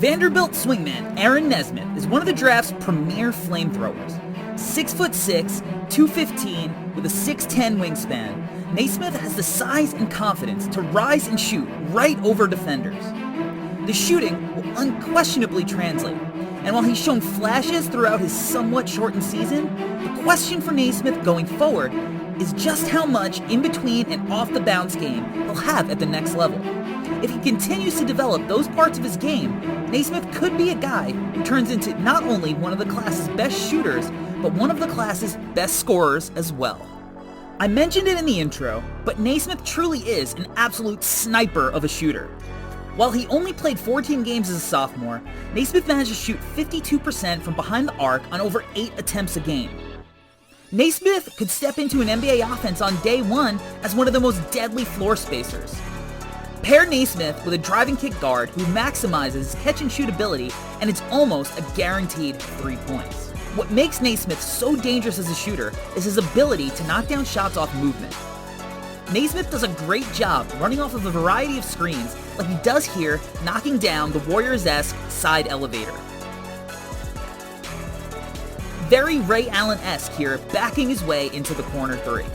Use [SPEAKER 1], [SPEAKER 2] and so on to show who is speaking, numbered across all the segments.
[SPEAKER 1] Vanderbilt swingman Aaron Nesmith is one of the draft's premier flamethrowers. 6'6", 215, with a 6'10 wingspan, Nesmith has the size and confidence to rise and shoot right over defenders. The shooting will unquestionably translate, and while he's shown flashes throughout his somewhat shortened season, the question for Nesmith going forward is just how much in between and off the bounce game he'll have at the next level. If he continues to develop those parts of his game, Nesmith could be a guy who turns into not only one of the class's best shooters, but one of the class's best scorers as well. I mentioned it in the intro, but Nesmith truly is an absolute sniper of a shooter. While he only played 14 games as a sophomore, Nesmith managed to shoot 52% from behind the arc on over 8 attempts a game. Nesmith could step into an NBA offense on day one as one of the most deadly floor spacers. Pair Nesmith with a driving kick guard who maximizes his catch and shoot ability, and it's almost a guaranteed 3 points. What makes Nesmith so dangerous as a shooter is his ability to knock down shots off movement. Nesmith does a great job running off of a variety of screens, like he does here, knocking down the Warriors-esque side elevator. Very Ray Allen-esque here, backing his way into the corner three.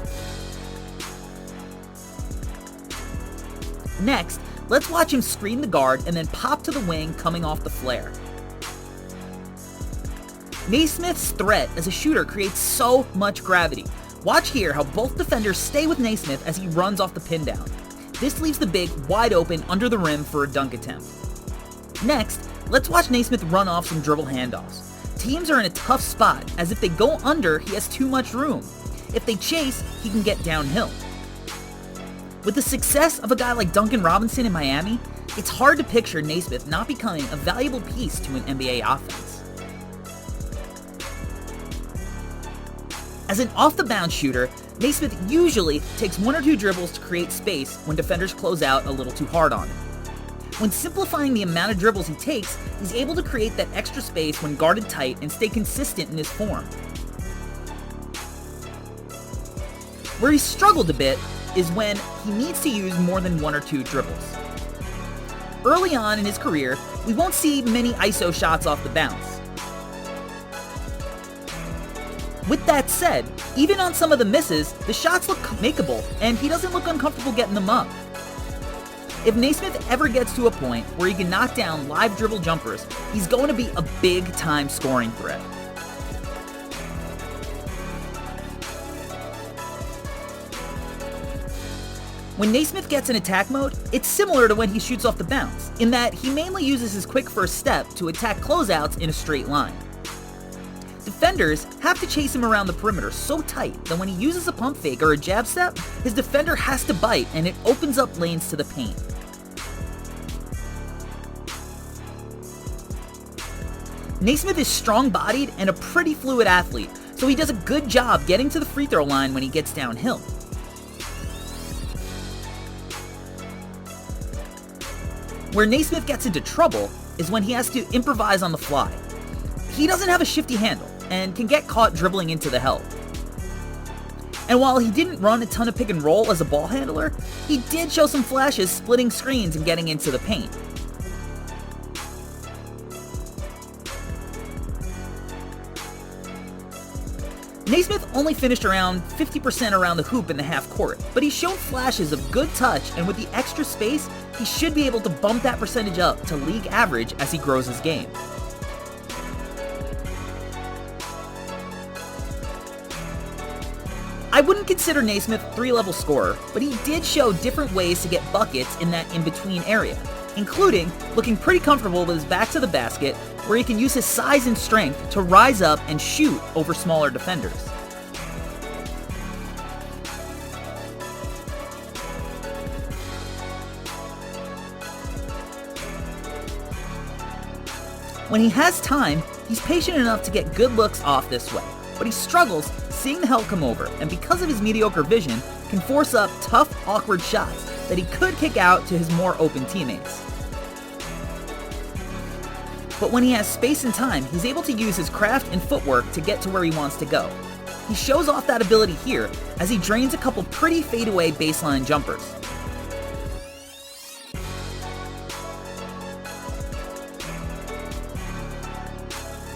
[SPEAKER 1] Next, let's watch him screen the guard and then pop to the wing coming off the flare. Nesmith's threat as a shooter creates so much gravity. Watch here how both defenders stay with Nesmith as he runs off the pin down. This leaves the big wide open under the rim for a dunk attempt. Next, let's watch Nesmith run off some dribble handoffs. Teams are in a tough spot, as if they go under, he has too much room. If they chase, he can get downhill. With the success of a guy like Duncan Robinson in Miami, it's hard to picture Nesmith not becoming a valuable piece to an NBA offense. As an off-the-bounce shooter, Nesmith usually takes 1 or 2 dribbles to create space when defenders close out a little too hard on him. When simplifying the amount of dribbles he takes, he's able to create that extra space when guarded tight and stay consistent in his form. Where he struggled a bit is when he needs to use more than 1 or 2 dribbles. Early on in his career, we won't see many ISO shots off the bounce. With that said, even on some of the misses, the shots look makeable, and he doesn't look uncomfortable getting them up. If Nesmith ever gets to a point where he can knock down live dribble jumpers, he's going to be a big-time scoring threat. When Nesmith gets in attack mode, it's similar to when he shoots off the bounce, in that he mainly uses his quick first step to attack closeouts in a straight line. Defenders have to chase him around the perimeter so tight that when he uses a pump fake or a jab step, his defender has to bite and it opens up lanes to the paint. Nesmith is strong-bodied and a pretty fluid athlete, so he does a good job getting to the free throw line when he gets downhill. Where Nesmith gets into trouble is when he has to improvise on the fly. He doesn't have a shifty handle and can get caught dribbling into the help. And while he didn't run a ton of pick and roll as a ball handler, he did show some flashes splitting screens and getting into the paint. Nesmith only finished around 50% around the hoop in the half court, but he's shown flashes of good touch, and with the extra space, he should be able to bump that percentage up to league average as he grows his game. I wouldn't consider Nesmith a 3-level scorer, but he did show different ways to get buckets in that in-between area, including looking pretty comfortable with his back to the basket, where he can use his size and strength to rise up and shoot over smaller defenders. When he has time, he's patient enough to get good looks off this way, but he struggles seeing the help come over, and because of his mediocre vision, can force up tough, awkward shots that he could kick out to his more open teammates. But when he has space and time, he's able to use his craft and footwork to get to where he wants to go. He shows off that ability here as he drains a couple pretty fadeaway baseline jumpers.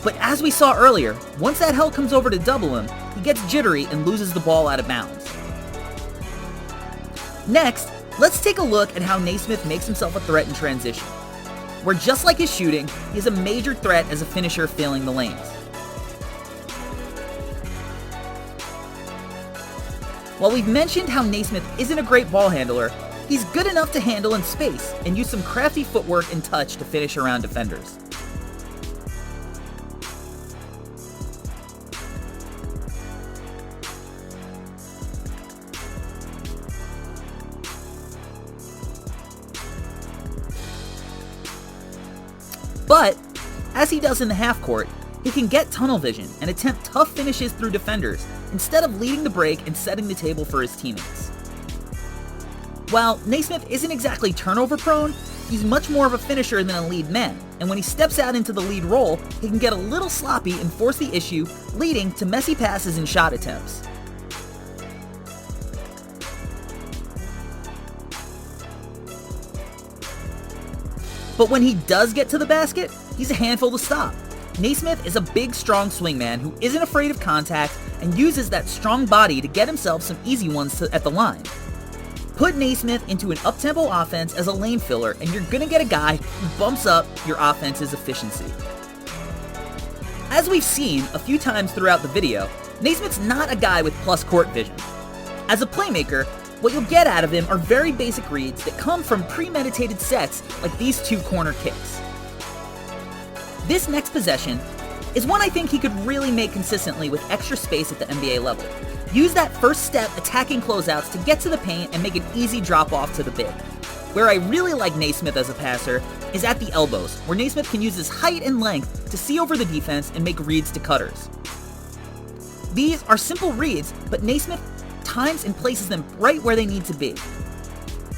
[SPEAKER 1] But as we saw earlier, once that help comes over to double him, he gets jittery and loses the ball out of bounds. Next, let's take a look at how Nesmith makes himself a threat in transition, where just like his shooting, he is a major threat as a finisher filling the lanes. While we've mentioned how Nesmith isn't a great ball handler, he's good enough to handle in space and use some crafty footwork and touch to finish around defenders. But, as he does in the half court, he can get tunnel vision and attempt tough finishes through defenders instead of leading the break and setting the table for his teammates. While Nesmith isn't exactly turnover prone, he's much more of a finisher than a lead man, and when he steps out into the lead role, he can get a little sloppy and force the issue, leading to messy passes and shot attempts. But when he does get to the basket, he's a handful to stop. Nesmith is a big, strong swingman who isn't afraid of contact and uses that strong body to get himself some easy ones at the line. Put Nesmith into an up-tempo offense as a lane filler and you're gonna get a guy who bumps up your offense's efficiency. As we've seen a few times throughout the video, Nesmith's not a guy with plus court vision. As a playmaker, what you'll get out of him are very basic reads that come from premeditated sets like these two corner kicks. This next possession is one I think he could really make consistently with extra space at the NBA level. Use that first step attacking closeouts to get to the paint and make an easy drop off to the big. Where I really like Nesmith as a passer is at the elbows, where Nesmith can use his height and length to see over the defense and make reads to cutters. These are simple reads, but Nesmith times and places them right where they need to be.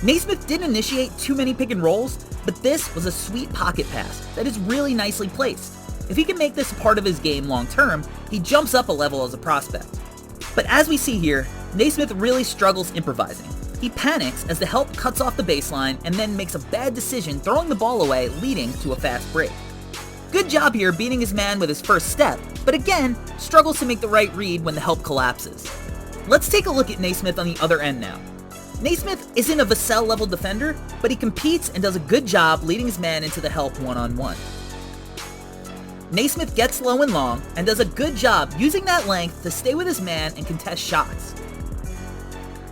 [SPEAKER 1] Nesmith didn't initiate too many pick and rolls, but this was a sweet pocket pass that is really nicely placed. If he can make this a part of his game long term, he jumps up a level as a prospect. But as we see here, Nesmith really struggles improvising. He panics as the help cuts off the baseline and then makes a bad decision throwing the ball away, leading to a fast break. Good job here beating his man with his first step, but again, struggles to make the right read when the help collapses. Let's take a look at Nesmith on the other end now. Nesmith isn't a Vassell level defender, but he competes and does a good job leading his man into the help one-on-one. Nesmith gets low and long and does a good job using that length to stay with his man and contest shots.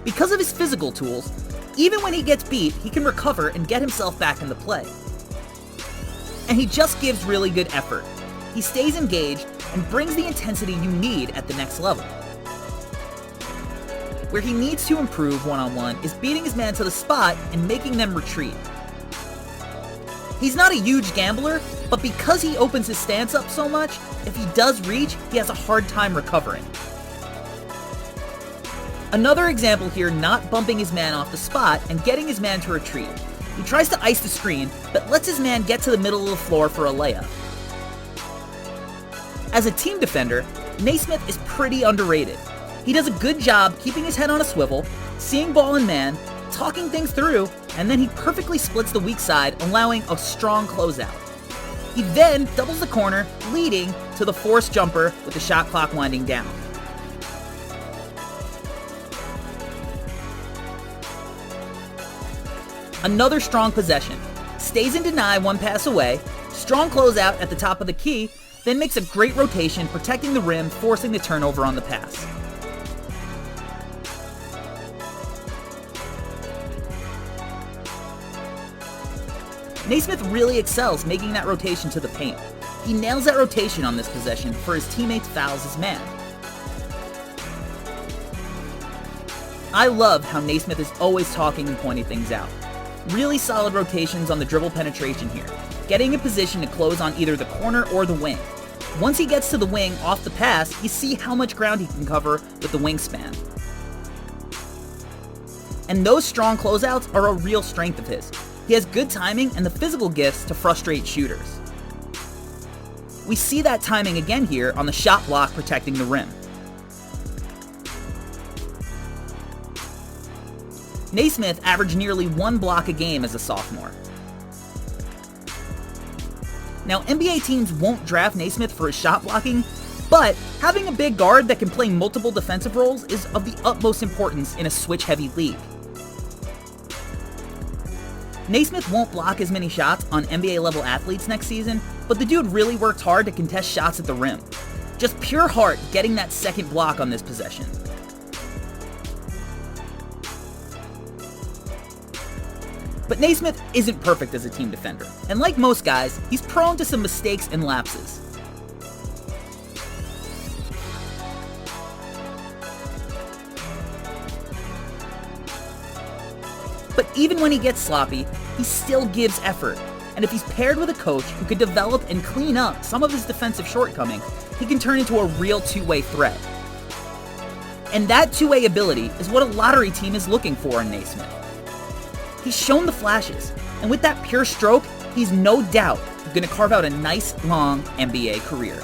[SPEAKER 1] Because of his physical tools, even when he gets beat, he can recover and get himself back into play. And he just gives really good effort. He stays engaged and brings the intensity you need at the next level. Where he needs to improve one-on-one is beating his man to the spot and making them retreat. He's not a huge gambler, but because he opens his stance up so much, if he does reach, he has a hard time recovering. Another example here, not bumping his man off the spot and getting his man to retreat. He tries to ice the screen, but lets his man get to the middle of the floor for a layup. As a team defender, Nesmith is pretty underrated. He does a good job keeping his head on a swivel, seeing ball and man, talking things through, and then he perfectly splits the weak side, allowing a strong closeout. He then doubles the corner, leading to the forced jumper with the shot clock winding down. Another strong possession. Stays in deny one pass away, strong closeout at the top of the key, then makes a great rotation, protecting the rim, forcing the turnover on the pass. Nesmith really excels making that rotation to the paint. He nails that rotation on this possession for his teammates fouls his man. I love how Nesmith is always talking and pointing things out. Really solid rotations on the dribble penetration here, getting in position to close on either the corner or the wing. Once he gets to the wing off the pass, you see how much ground he can cover with the wingspan. And those strong closeouts are a real strength of his. He has good timing and the physical gifts to frustrate shooters. We see that timing again here on the shot block protecting the rim. Nesmith averaged nearly 1 block a game as a sophomore. Now, NBA teams won't draft Nesmith for his shot blocking, but having a big guard that can play multiple defensive roles is of the utmost importance in a switch-heavy league. Nesmith won't block as many shots on NBA-level athletes next season, but the dude really worked hard to contest shots at the rim. Just pure heart getting that second block on this possession. But Nesmith isn't perfect as a team defender, and like most guys, he's prone to some mistakes and lapses. But even when he gets sloppy, he still gives effort, and if he's paired with a coach who could develop and clean up some of his defensive shortcomings, he can turn into a real two-way threat. And that two-way ability is what a lottery team is looking for in Nesmith. He's shown the flashes, and with that pure stroke, he's no doubt going to carve out a nice, long NBA career.